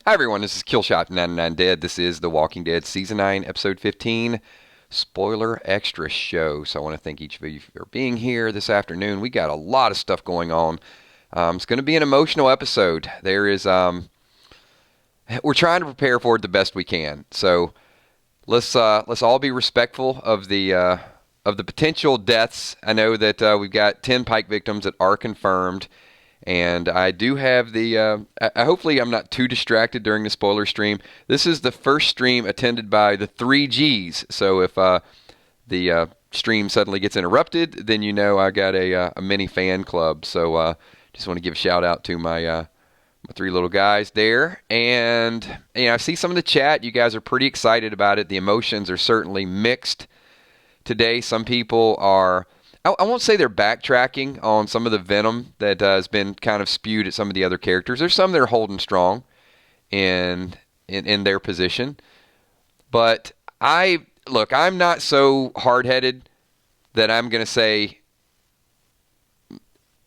Hi everyone, this is Killshot99 Dead. This is The Walking Dead Season 9, Episode 15, Spoiler Extra Show. So I want to thank each of you for being here this afternoon. We got a lot of stuff going on. It's going to be an emotional episode. We're trying to prepare for it the best we can. So let's all be respectful of the potential deaths. I know that we've got 10 Pike victims that are confirmed. And I do have hopefully I'm not too distracted during the spoiler stream. This is the first stream attended by the 3Gs. So if the stream suddenly gets interrupted, then you know I got a mini fan club. So just want to give a shout out to my three little guys there. And I see some of the chat. You guys are pretty excited about it. The emotions are certainly mixed today. Some people are... I won't say they're backtracking on some of the venom that has been kind of spewed at some of the other characters. There's some that are holding strong in their position. But I'm not so hard-headed that I'm going to say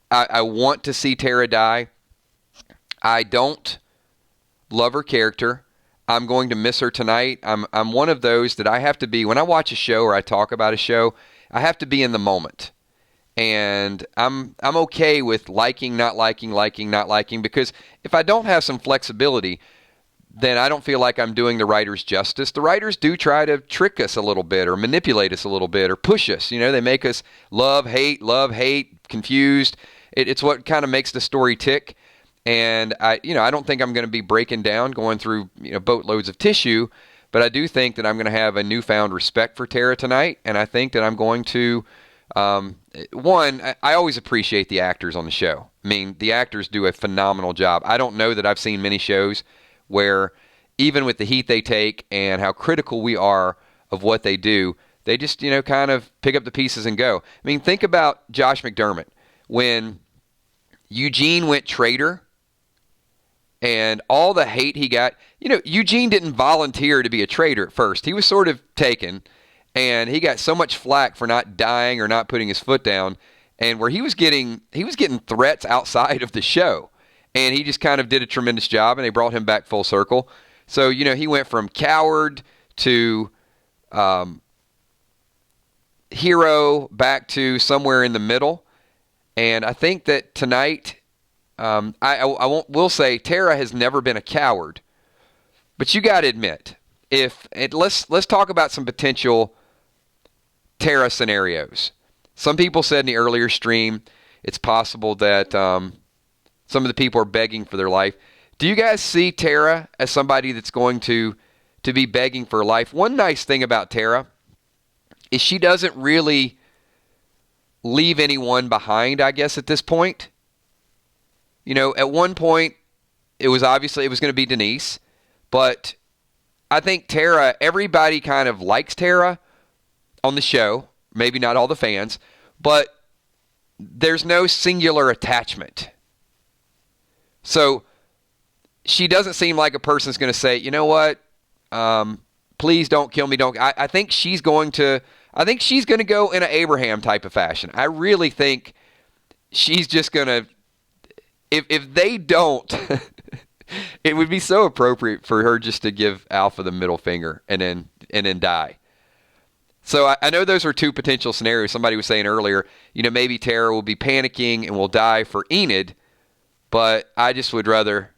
I want to see Tara die. I don't love her character. I'm going to miss her tonight. I'm one of those that I have to be, when I watch a show or I talk about a show, I have to be in the moment. And I'm okay with liking, not liking, not liking, because if I don't have some flexibility, then I don't feel like I'm doing the writers justice. The writers do try to trick us a little bit or manipulate us a little bit or push us. They make us love, hate, confused. It's what kind of makes the story tick. And I don't think I'm going to be breaking down, going through boatloads of tissue, but I do think that I'm going to have a newfound respect for Tara tonight, and I think that I'm going to, I always appreciate the actors on the show. I mean, the actors do a phenomenal job. I don't know that I've seen many shows where, even with the heat they take and how critical we are of what they do, they just, kind of pick up the pieces and go. I mean, think about Josh McDermott. When Eugene went traitor, and all the hate he got, Eugene didn't volunteer to be a traitor at first. He was sort of taken, and he got so much flack for not dying or not putting his foot down, and where he was getting threats outside of the show, and he just kind of did a tremendous job, and they brought him back full circle. So, he went from coward to hero back to somewhere in the middle, and I think that tonight... will say Tara has never been a coward, but you got to admit, let's talk about some potential Tara scenarios. Some people said in the earlier stream it's possible that some of the people are begging for their life. Do you guys see Tara as somebody that's going to be begging for life? One nice thing about Tara is she doesn't really leave anyone behind, I guess, at this point. At one point, it was going to be Denise, but I think Tara, everybody kind of likes Tara on the show, maybe not all the fans, but there's no singular attachment. So she doesn't seem like a person that's going to say, you know what, please don't kill me. I think she's going to go in an Abraham type of fashion. I really think she's just going to, If they don't, it would be so appropriate for her just to give Alpha the middle finger and then die. So I know those are two potential scenarios. Somebody was saying earlier, maybe Tara will be panicking and will die for Enid, but I just would rather...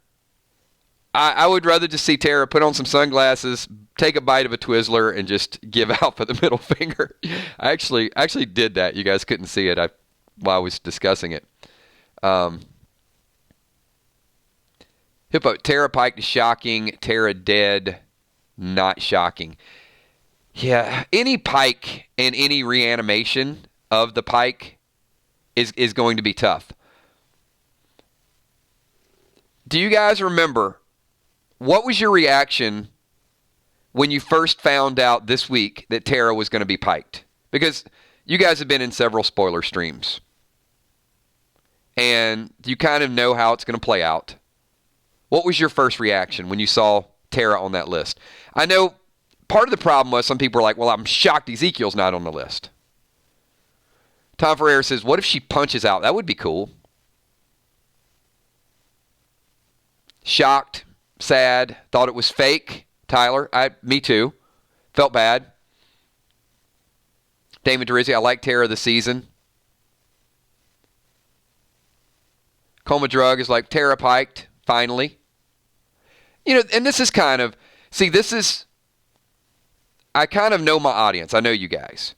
I would rather just see Tara put on some sunglasses, take a bite of a Twizzler, and just give Alpha the middle finger. I actually did that. You guys couldn't see it while I was discussing it. Hippo, Tara Pike is shocking. Tara dead, not shocking. Yeah, any Pike and any reanimation of the Pike is going to be tough. Do you guys remember, what was your reaction when you first found out this week that Tara was going to be piked? Because you guys have been in several spoiler streams, and you kind of know how it's going to play out. What was your first reaction when you saw Tara on that list? I know part of the problem was some people were like, well, I'm shocked Ezekiel's not on the list. Tom Ferreira says, what if she punches out? That would be cool. Shocked. sad, thought it was fake. Tyler, me too. Felt bad. Damon Derizzi, I like Tara this season. Coma Drug is like, Tara piked, finally. And this is kind of, I kind of know my audience. I know you guys.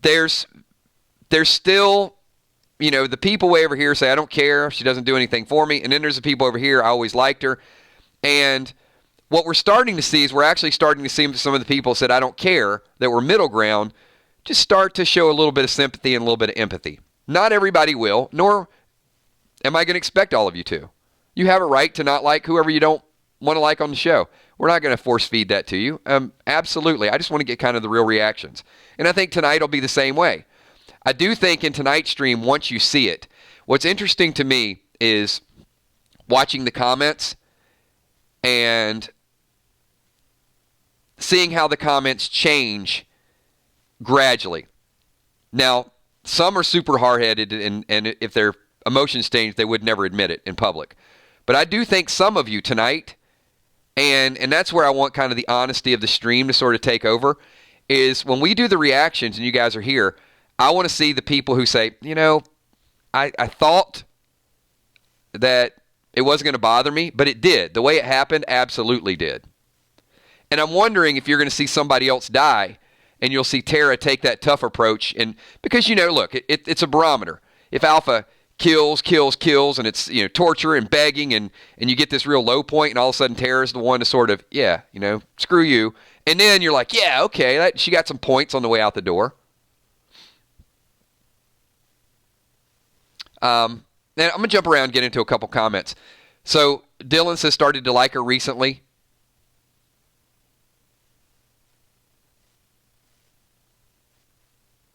There's still, the people way over here say, I don't care. She doesn't do anything for me. And then there's the people over here, I always liked her. And what we're starting to see is we're actually starting to see some of the people said, I don't care, that were middle ground, just start to show a little bit of sympathy and a little bit of empathy. Not everybody will, nor am I going to expect all of you to. You have a right to not like whoever you don't want to like on the show. We're not going to force feed that to you. Absolutely. I just want to get kind of the real reactions. And I think tonight will be the same way. I do think in tonight's stream, once you see it, what's interesting to me is watching the comments and seeing how the comments change gradually. Now, some are super hard-headed, and if their emotions change, they would never admit it in public. But I do think some of you tonight, and that's where I want kind of the honesty of the stream to sort of take over, is when we do the reactions and you guys are here, I want to see the people who say, I thought that it wasn't going to bother me, but it did. The way it happened absolutely did. And I'm wondering if you're going to see somebody else die, and you'll see Tara take that tough approach. And because, look, it's a barometer. If Alpha kills, and it's, torture and begging, and you get this real low point, and all of a sudden Tara's the one to sort of, screw you. And then you're like, yeah, okay, she got some points on the way out the door. And I'm going to jump around and get into a couple comments. So Dylan says started to like her recently.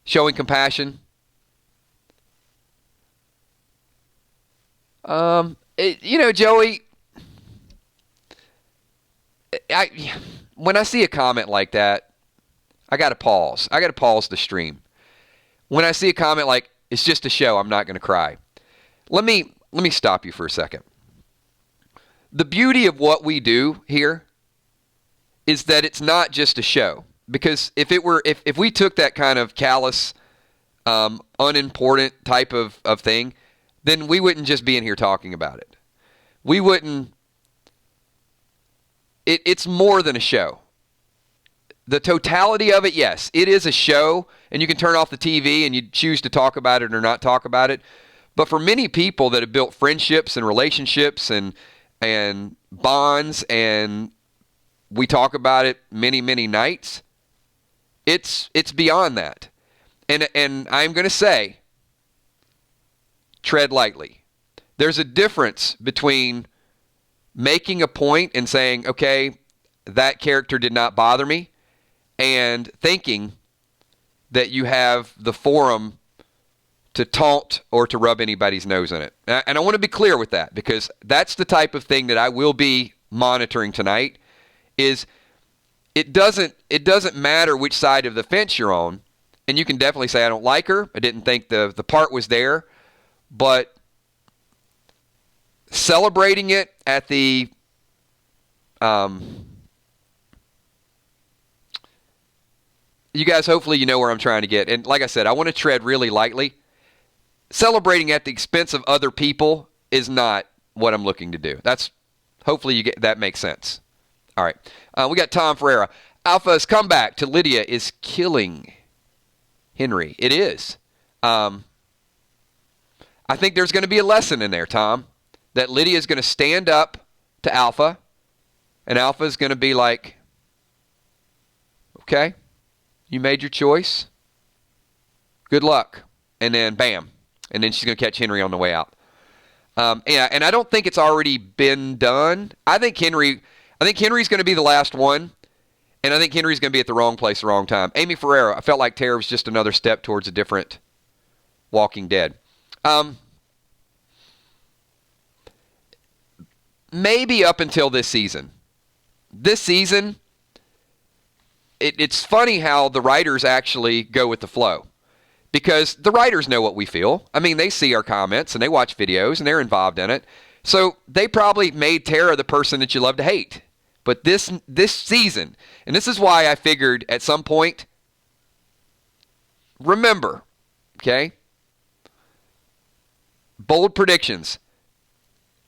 Showing compassion. Joey, when I see a comment like that, I got to pause. I got to pause the stream. When I see a comment like, it's just a show, I'm not going to cry. Let me stop you for a second. The beauty of what we do here is that it's not just a show. Because if we took that kind of callous, unimportant type of thing, then we wouldn't just be in here talking about it. We wouldn't. It's more than a show. The totality of it, yes, it is a show, and you can turn off the TV and you choose to talk about it or not talk about it. But for many people that have built friendships and relationships and bonds, and we talk about it many, many nights, it's beyond that. And I'm going to say, tread lightly. There's a difference between making a point and saying, okay, that character did not bother me, and thinking that you have the forum to taunt or to rub anybody's nose in it. And I want to be clear with that, because that's the type of thing that I will be monitoring tonight. Is it doesn't matter which side of the fence you're on, and you can definitely say, I don't like her, I didn't think the part was there, but celebrating it at the you guys, hopefully you know where I'm trying to get. And like I said, I want to tread really lightly. Celebrating at the expense of other people is not what I'm looking to do. Hopefully that makes sense. All right. We got Tom Ferreira. Alpha's comeback to Lydia is killing Henry. It is. I think there's going to be a lesson in there, Tom, that Lydia is going to stand up to Alpha, and Alpha is going to be like, okay, you made your choice. Good luck. And then bam. And then she's going to catch Henry on the way out. And I don't think it's already been done. I think Henry's going to be the last one. And I think Henry's going to be at the wrong place, the wrong time. Amy Ferreira, I felt like Tara was just another step towards a different Walking Dead. Maybe up until this season. This season, it's funny how the writers actually go with the flow. Because the writers know what we feel. I mean, they see our comments and they watch videos and they're involved in it. So they probably made Tara the person that you love to hate. But this season, and this is why I figured at some point, remember, okay? Bold predictions.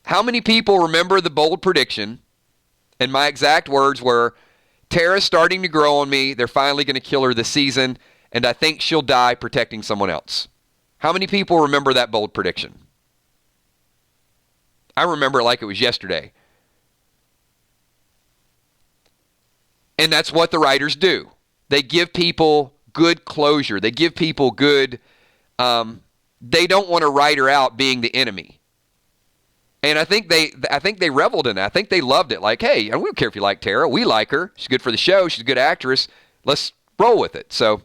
How many people remember the bold prediction? And my exact words were, Tara's starting to grow on me. They're finally going to kill her this season, and I think she'll die protecting someone else. How many people remember that bold prediction? I remember it like it was yesterday. And that's what the writers do. They give people good closure. They give people good, they don't want to write her out being the enemy. And I think they reveled in it. I think they loved it. Like, hey, we don't care if you like Tara. We like her. She's good for the show. She's a good actress. Let's roll with it. So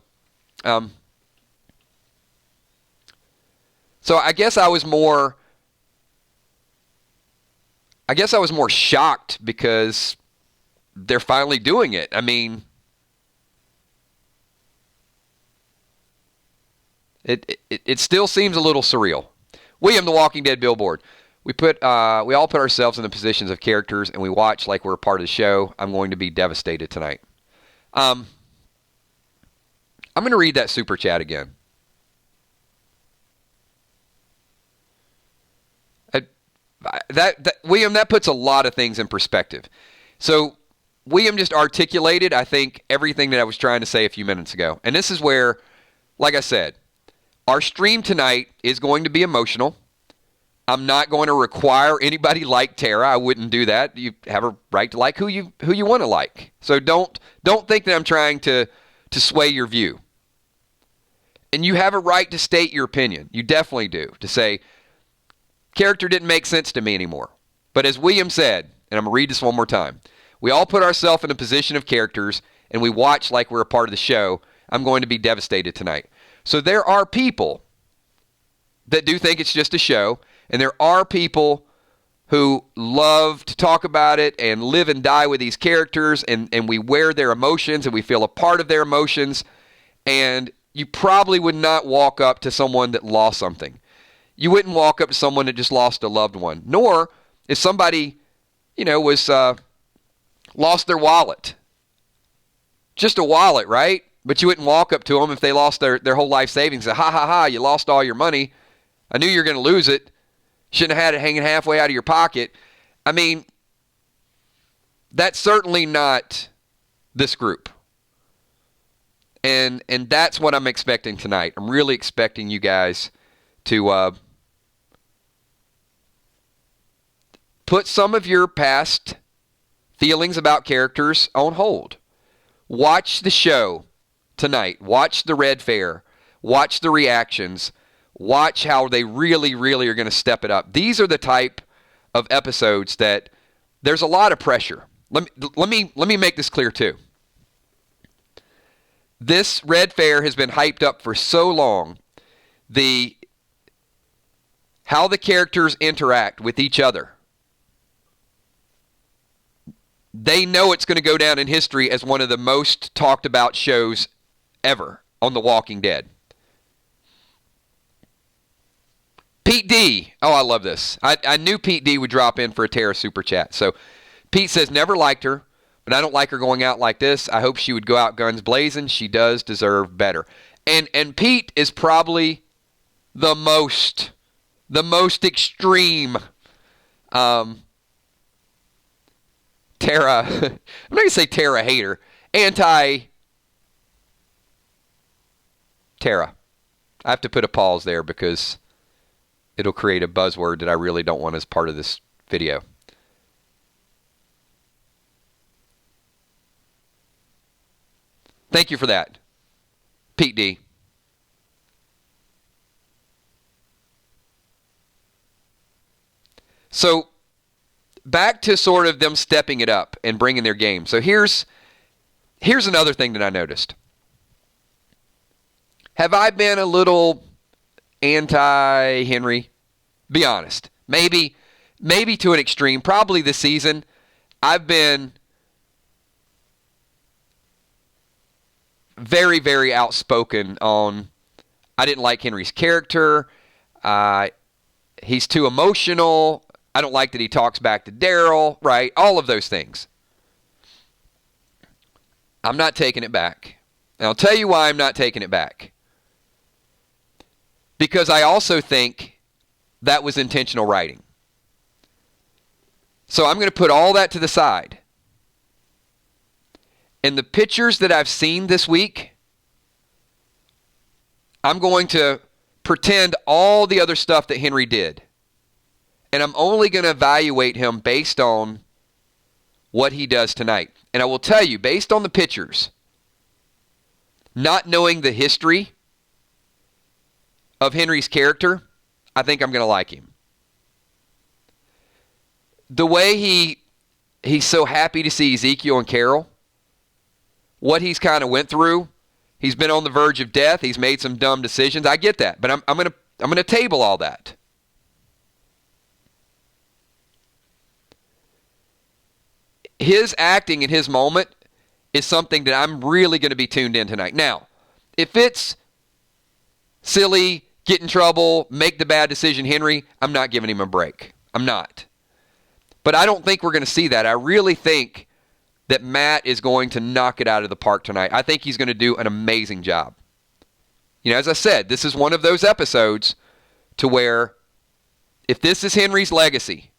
I guess I was more shocked because they're finally doing it. I mean, it still seems a little surreal. William, The Walking Dead billboard. We all put ourselves in the positions of characters, and we watch like we're a part of the show. I'm going to be devastated tonight. I'm going to read that super chat again. William, that puts a lot of things in perspective. So William just articulated, I think, everything that I was trying to say a few minutes ago. And this is where, like I said, our stream tonight is going to be emotional. I'm not going to require anybody like Tara. I wouldn't do that. You have a right to like who you want to like. So don't think that I'm trying to sway your view. And you have a right to state your opinion. You definitely do. To say, character didn't make sense to me anymore. But as William said, and I'm going to read this one more time, we all put ourselves in a position of characters, and we watch like we're a part of the show. I'm going to be devastated tonight. So there are people that do think it's just a show, and there are people who love to talk about it and live and die with these characters, and we wear their emotions, and we feel a part of their emotions, and you probably would not walk up to someone that lost something. You wouldn't walk up to someone that just lost a loved one, nor if somebody, was lost their wallet. Just a wallet, right? But you wouldn't walk up to them if they lost their whole life savings and say, ha, ha, ha, you lost all your money. I knew you were going to lose it. Shouldn't have had it hanging halfway out of your pocket. I mean, that's certainly not this group. And that's what I'm expecting tonight. I'm really expecting you guys to put some of your past feelings about characters on hold. Watch the show tonight. Watch the Red Fair. Watch the reactions. Watch how they really, really are going to step it up. These are the type of episodes that there's a lot of pressure. Let me make this clear too. This Red Fair has been hyped up for so long. How the characters interact with each other. They know it's going to go down in history as one of the most talked about shows ever on The Walking Dead. Pete D. Oh, I love this. I knew Pete D would drop in for a Tara super chat. So Pete says, never liked her, but I don't like her going out like this. I hope she would go out guns blazing. She does deserve better. And Pete is probably the most extreme Tara, I'm not going to say Tara hater, anti-Tara. I have to put a pause there because it'll create a buzzword that I really don't want as part of this video. Thank you for that, Pete D. So back to sort of them stepping it up and bringing their game. So here's another thing that I noticed. Have I been a little anti-Henry? Be honest. Maybe to an extreme. Probably this season. I've been very, very outspoken on I didn't like Henry's character. He's too emotional. I don't like that he talks back to Daryl, right? All of those things. I'm not taking it back. And I'll tell you why I'm not taking it back. Because I also think that was intentional writing. So I'm going to put all that to the side. And the pictures that I've seen this week, I'm going to pretend all the other stuff that Henry did. And I'm only going to evaluate him based on what he does tonight. And I will tell you, based on the pictures, not knowing the history of Henry's character, I think I'm going to like him. The way he's so happy to see Ezekiel and Carol, what he's kind of went through, he's been on the verge of death, he's made some dumb decisions. I get that, but I'm going to table all that. His acting in his moment is something that I'm really going to be tuned in tonight. Now, if it's silly, get in trouble, make the bad decision, Henry, I'm not giving him a break. I'm not. But I don't think we're going to see that. I really think that Matt is going to knock it out of the park tonight. I think he's going to do an amazing job. You know, as I said, this is one of those episodes to where if this is Henry's legacy,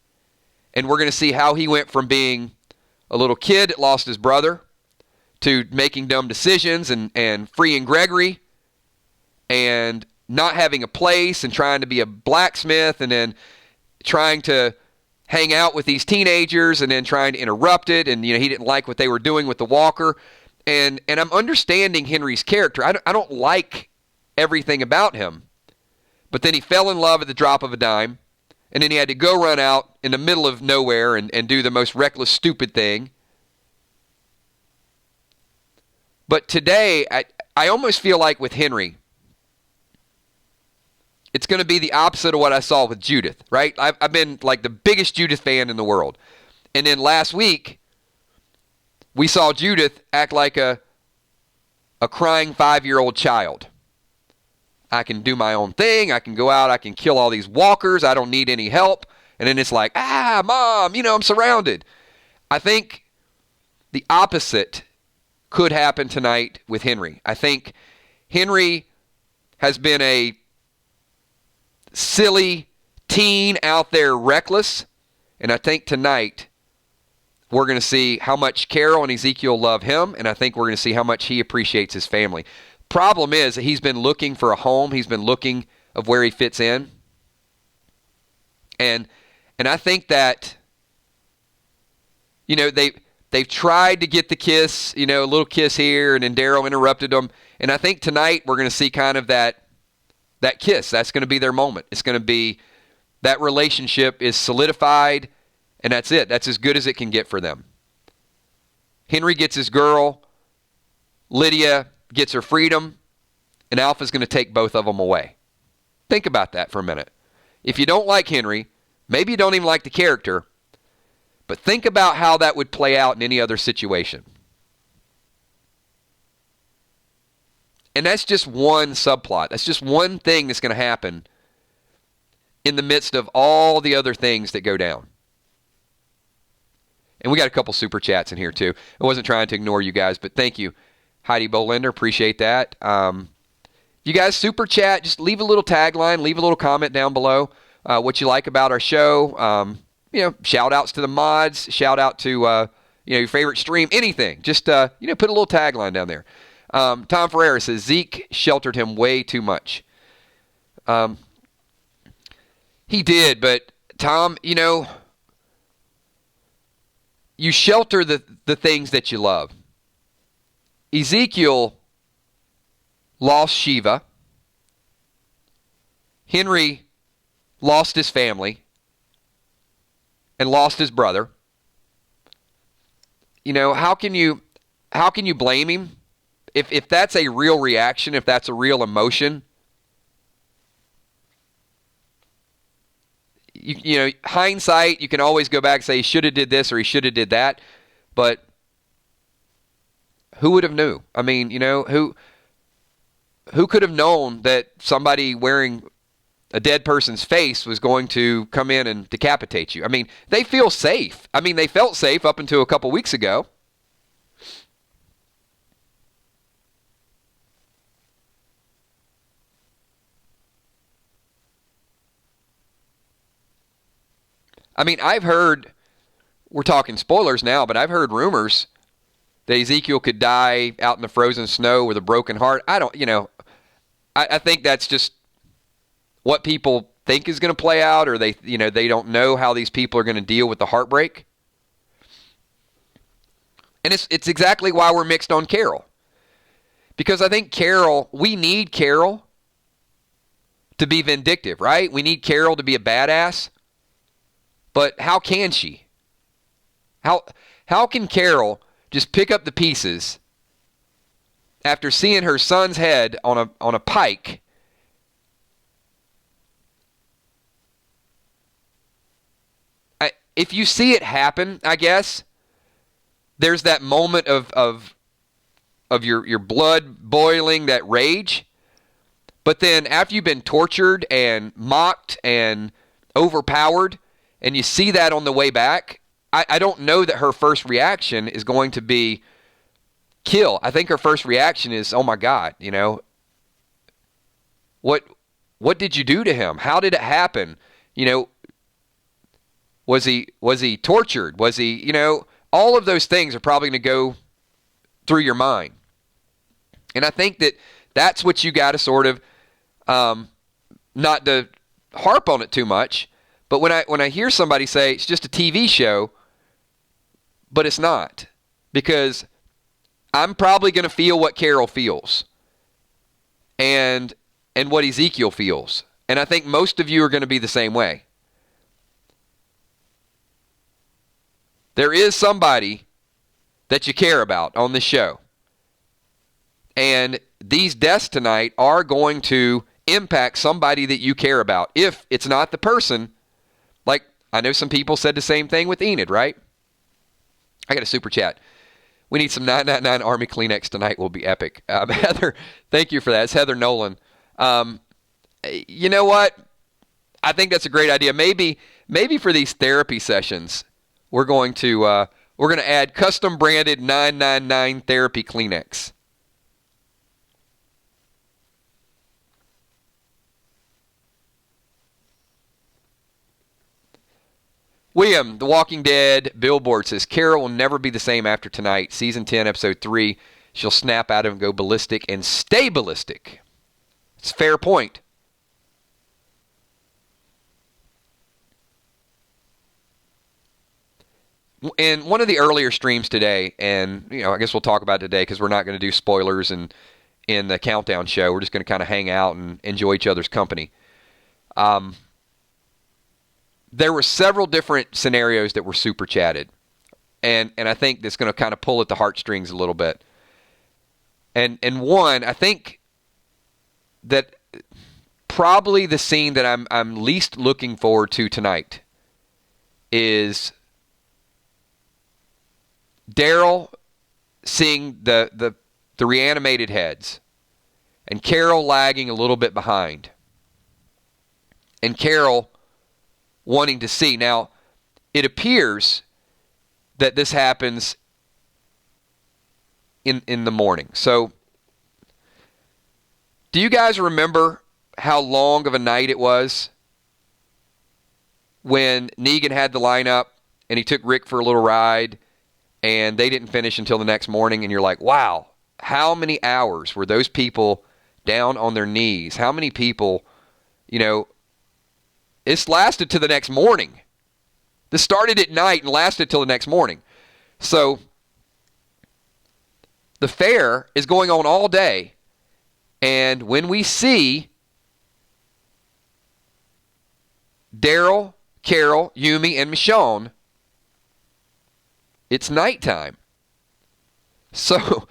and we're going to see how he went from being a little kid that lost his brother to making dumb decisions and freeing Gregory and not having a place and trying to be a blacksmith and then trying to hang out with these teenagers and then trying to interrupt it. And, you know, he didn't like what they were doing with the walker. And I'm understanding Henry's character. I don't like everything about him. But then he fell in love at the drop of a dime. And then he had to go run out in the middle of nowhere and do the most reckless, stupid thing. But today, I almost feel like with Henry, it's going to be the opposite of what I saw with Judith, right? I've been like the biggest Judith fan in the world. And then last week, we saw Judith act like a crying 5-year-old child. I can do my own thing. I can go out. I can kill all these walkers. I don't need any help. And then it's like, Mom, you know, I'm surrounded. I think the opposite could happen tonight with Henry. I think Henry has been a silly teen out there, reckless. And I think tonight we're going to see how much Carol and Ezekiel love him, and I think we're going to see how much he appreciates his family. Problem is that he's been looking for a home. He's been looking of where he fits in. And I think that, you know, they've tried to get the kiss, you know, a little kiss here, and then Daryl interrupted them. And I think tonight we're going to see kind of that kiss. That's going to be their moment. It's going to be that relationship is solidified, and that's it. That's as good as it can get for them. Henry gets his girl. Lydia gets her freedom, and Alpha's going to take both of them away. Think about that for a minute. If you don't like Henry, maybe you don't even like the character, but think about how that would play out in any other situation. And that's just one subplot. That's just one thing that's going to happen in the midst of all the other things that go down. And we got a couple super chats in here too. I wasn't trying to ignore you guys, but thank you. Heidi Bolender, appreciate that. You guys super chat, just leave a little tagline, leave a little comment down below what you like about our show. You know, shout outs to the mods, shout out to you know, your favorite stream, anything. Just you know, put a little tagline down there. Tom Ferreira says Zeke sheltered him way too much. He did, but Tom, you know, you shelter the things that you love. Ezekiel lost Shiva. Henry lost his family and lost his brother. You know, how can you blame him? If that's a real reaction, if that's a real emotion, you know, hindsight, you can always go back and say he should have did this or he should have did that, but who would have knew? I mean, you know, who could have known that somebody wearing a dead person's face was going to come in and decapitate you. I mean, they feel safe. I mean, they felt safe up until a couple weeks ago. I mean, I've heard, we're talking spoilers now, but I've heard rumors that Ezekiel could die out in the frozen snow with a broken heart. I don't, I think that's just what people think is going to play out, or they don't know how these people are going to deal with the heartbreak. And it's exactly why we're mixed on Carol. Because I think we need Carol to be vindictive, right? We need Carol to be a badass. But how can she? How can Carol just pick up the pieces after seeing her son's head on a pike? If you see it happen, I guess there's that moment of your blood boiling, that rage. But then after you've been tortured and mocked and overpowered, and you see that on the way back, I don't know that her first reaction is going to be kill. I think her first reaction is, oh my God, what did you do to him? How did it happen? Was he tortured? Was he, all of those things are probably going to go through your mind. And I think that's what you got to sort of, not to harp on it too much, but when I hear somebody say it's just a TV show, but it's not, because I'm probably going to feel what Carol feels and what Ezekiel feels. And I think most of you are going to be the same way. There is somebody that you care about on this show. And these deaths tonight are going to impact somebody that you care about. If it's not the person, like I know some people said the same thing with Enid, right? I got a super chat. We need some 999 Army Kleenex tonight. Will be epic. Heather, thank you for that. It's Heather Nolan. You know what? I think that's a great idea. Maybe for these therapy sessions, we're going to add custom branded 999 therapy Kleenex. William, The Walking Dead Billboard says, Carol will never be the same after tonight. Season 10, Episode 3. She'll snap out of him, go ballistic, and stay ballistic. It's a fair point. In one of the earlier streams today, and I guess we'll talk about it today because we're not going to do spoilers in the countdown show. We're just going to kind of hang out and enjoy each other's company. There were several different scenarios that were super chatted. And I think that's going to kind of pull at the heartstrings a little bit. And one, I think that probably the scene that I'm least looking forward to tonight is Daryl seeing the reanimated heads and Carol lagging a little bit behind. And Carol wanting to see. Now, it appears that this happens in the morning. So, do you guys remember how long of a night it was when Negan had the lineup and he took Rick for a little ride and they didn't finish until the next morning, and you're like, wow, how many hours were those people down on their knees? How many people, it's lasted to the next morning. This started at night and lasted till the next morning. So the fair is going on all day. And when we see Daryl, Carol, Yumi, and Michonne, it's nighttime. So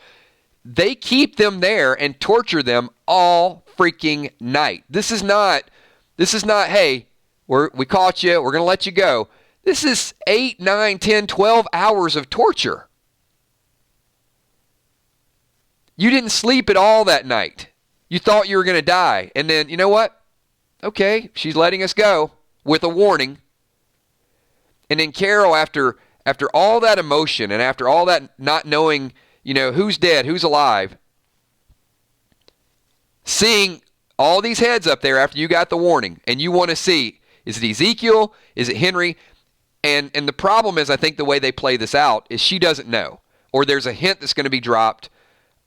they keep them there and torture them all freaking night. This is not, hey, we caught you, we're going to let you go. This is 8, 9, 10, 12 hours of torture. You didn't sleep at all that night. You thought you were going to die. And then, you know what? Okay, she's letting us go with a warning. And then Carol, after all that emotion and after all that not knowing, who's dead, who's alive, seeing all these heads up there after you got the warning, and you want to see, is it Ezekiel? Is it Henry? And the problem is, I think the way they play this out is she doesn't know. Or there's a hint that's going to be dropped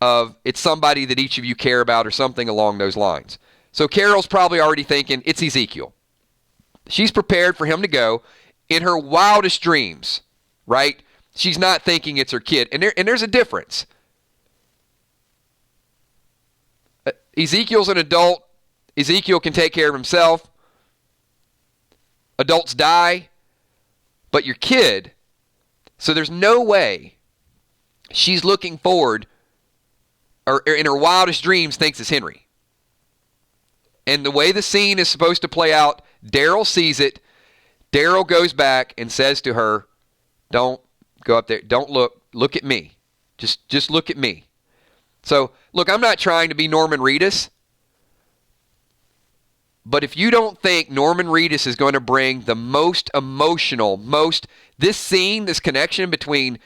of it's somebody that each of you care about or something along those lines. So Carol's probably already thinking it's Ezekiel. She's prepared for him to go in her wildest dreams, right? She's not thinking it's her kid. And there's a difference. Ezekiel's an adult. Ezekiel can take care of himself. Adults die. But your kid, so there's no way she's looking forward or in her wildest dreams thinks it's Henry. And the way the scene is supposed to play out, Daryl sees it. Daryl goes back and says to her, don't go up there. Don't look. Look at me. Just look at me. So, look, I'm not trying to be Norman Reedus. But if you don't think Norman Reedus is going to bring the most emotional, this scene, this connection between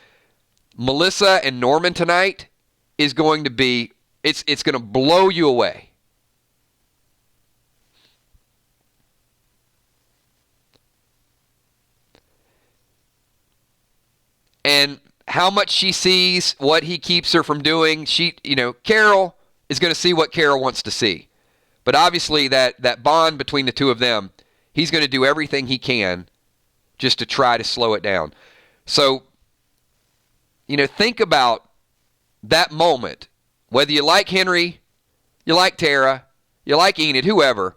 Melissa and Norman tonight is going to be, it's going to blow you away. And how much she sees, what he keeps her from doing, Carol is going to see what Carol wants to see. But obviously that bond between the two of them, he's going to do everything he can just to try to slow it down. So, think about that moment. Whether you like Henry, you like Tara, you like Enid, whoever,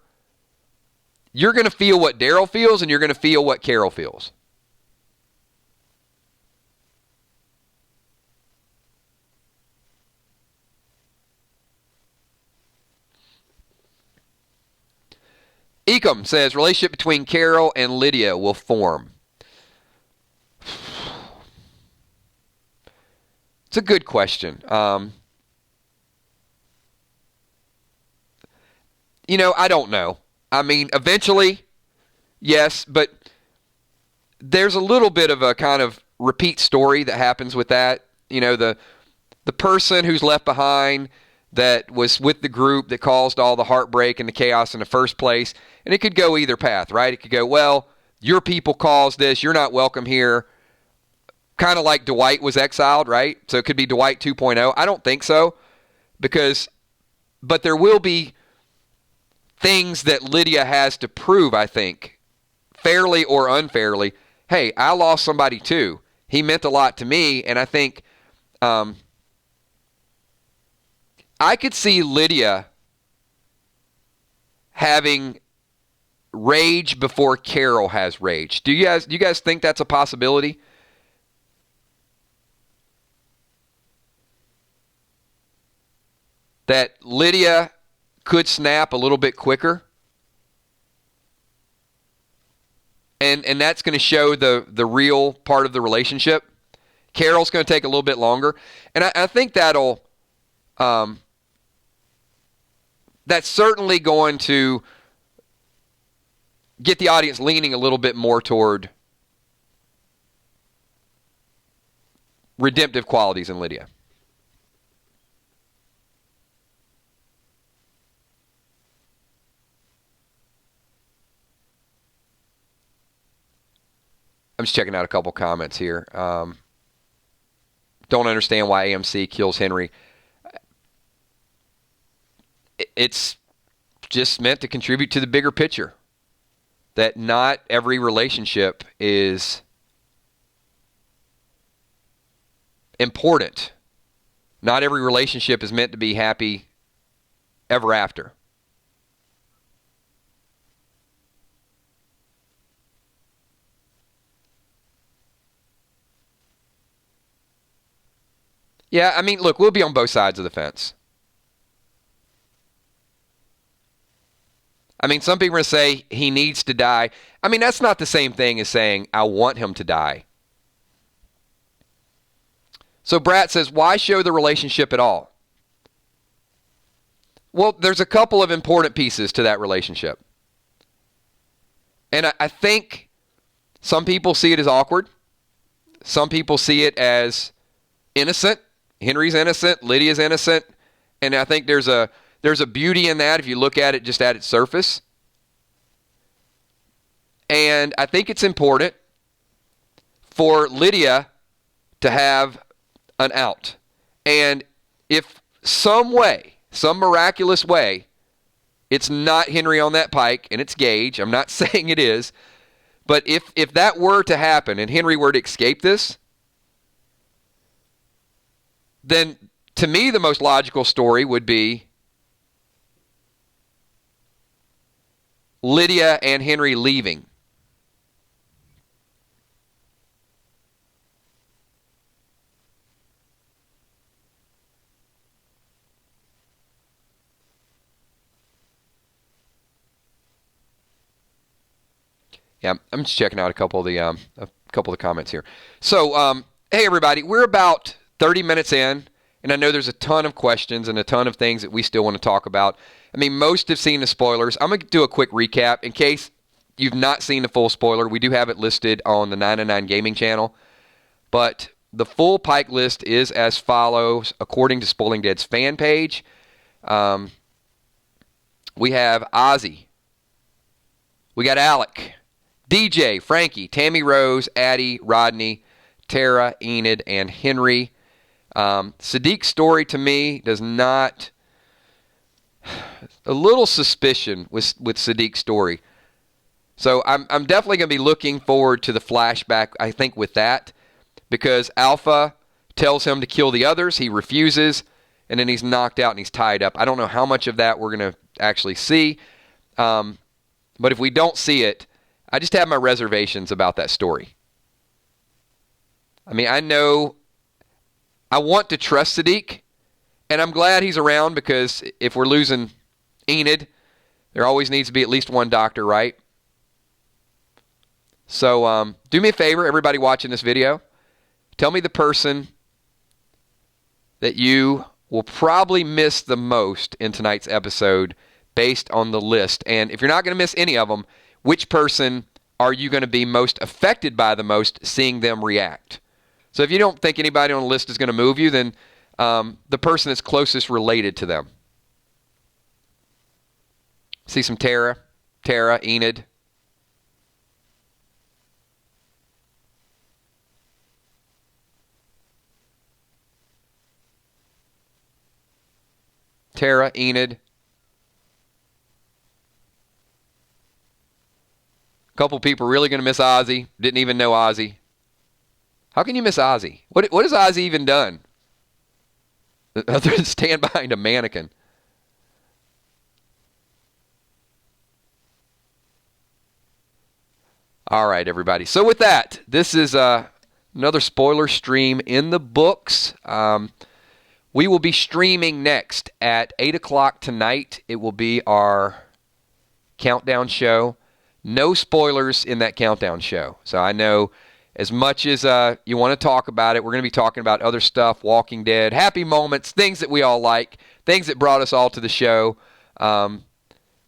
you're going to feel what Daryl feels and you're going to feel what Carol feels. Ecom says, relationship between Carol and Lydia will form. It's a good question. I don't know. I mean, eventually, yes, but there's a little bit of a kind of repeat story that happens with that. The person who's left behind that was with the group that caused all the heartbreak and the chaos in the first place. And it could go either path, right? It could go, well, your people caused this. You're not welcome here. Kind of like Dwight was exiled, right? So it could be Dwight 2.0. I don't think so. But there will be things that Lydia has to prove, I think, fairly or unfairly. Hey, I lost somebody too. He meant a lot to me. And I think I could see Lydia having rage before Carol has rage. Do you guys think that's a possibility? That Lydia could snap a little bit quicker? And that's going to show the real part of the relationship. Carol's going to take a little bit longer. And I think that's certainly going to get the audience leaning a little bit more toward redemptive qualities in Lydia. I'm just checking out a couple comments here. Don't understand why AMC kills Henry. It's just meant to contribute to the bigger picture. That not every relationship is important. Not every relationship is meant to be happy ever after. Yeah, I mean, look, we'll be on both sides of the fence. I mean, some people are going to say he needs to die. I mean, that's not the same thing as saying I want him to die. So Brat says, why show the relationship at all? Well, there's a couple of important pieces to that relationship. And I think some people see it as awkward. Some people see it as innocent. Henry's innocent. Lydia's innocent. And I think there's a beauty in that if you look at it just at its surface. And I think it's important for Lydia to have an out. And if some miraculous way, it's not Henry on that pike and it's Gage, I'm not saying it is, but if that were to happen and Henry were to escape this, then to me the most logical story would be Lydia and Henry leaving. Yeah, I'm just checking out a couple of the comments here. So, hey everybody, we're about 30 minutes in, and I know there's a ton of questions and a ton of things that we still want to talk about. I mean, most have seen the spoilers. I'm going to do a quick recap in case you've not seen the full spoiler. We do have it listed on the 909 Gaming channel, but the full Pike list is as follows according to Spoiling Dead's fan page. We have Ozzy. We got Alec. DJ, Frankie, Tammy Rose, Addie, Rodney, Tara, Enid, and Henry. Sadiq's story to me does not... A little suspicion with Sadiq's story. So I'm definitely going to be looking forward to the flashback, I think, with that. Because Alpha tells him to kill the others. He refuses. And then he's knocked out and he's tied up. I don't know how much of that we're going to actually see. But if we don't see it, I just have my reservations about that story. I mean, I know I want to trust Sadiq, and I'm glad he's around because if we're losing Enid, there always needs to be at least one doctor, right? So do me a favor, everybody watching this video. Tell me the person that you will probably miss the most in tonight's episode based on the list. And if you're not going to miss any of them, which person are you going to be most affected by the most seeing them react? So if you don't think anybody on the list is going to move you, then the person that's closest related to them. See some Tara, Enid. Tara, Enid. A couple people really going to miss Ozzy. Didn't even know Ozzy. How can you miss Ozzy? What has Ozzy even done? Other than stand behind a mannequin. All right, everybody. So with that, this is another spoiler stream in the books. We will be streaming next at 8 o'clock tonight. It will be our countdown show. No spoilers in that countdown show. So I know as much as you want to talk about it, we're going to be talking about other stuff, Walking Dead, happy moments, things that we all like, things that brought us all to the show. We're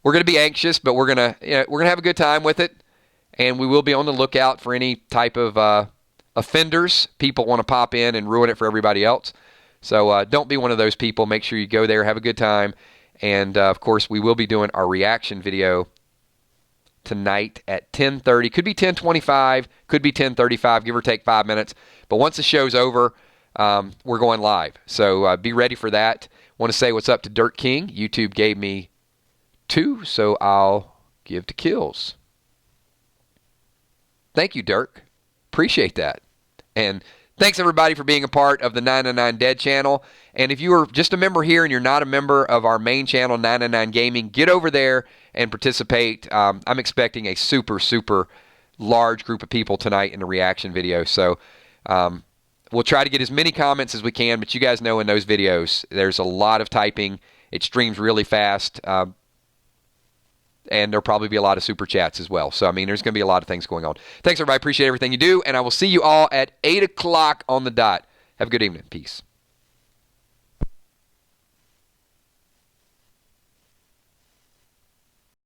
going to be anxious, but we're going to have a good time with it. And we will be on the lookout for any type of offenders. People want to pop in and ruin it for everybody else. So don't be one of those people. Make sure you go there, have a good time. And, of course, we will be doing our reaction video tonight at 10:30. Could be 10:25, could be 10:35, give or take 5 minutes. But once the show's over, we're going live. So be ready for that. Want to say what's up to Dirt King. YouTube gave me 2, so I'll give to Kills. Thank you, Dirk. Appreciate that. And thanks, everybody, for being a part of the 909 Dead channel. And if you are just a member here and you're not a member of our main channel, 909 Gaming, get over there and participate. I'm expecting a super, super large group of people tonight in the reaction video. So we'll try to get as many comments as we can, but you guys know in those videos, there's a lot of typing. It streams really fast. And there'll probably be a lot of super chats as well. So, I mean, there's going to be a lot of things going on. Thanks, everybody. Appreciate everything you do. And I will see you all at 8 o'clock on the dot. Have a good evening. Peace.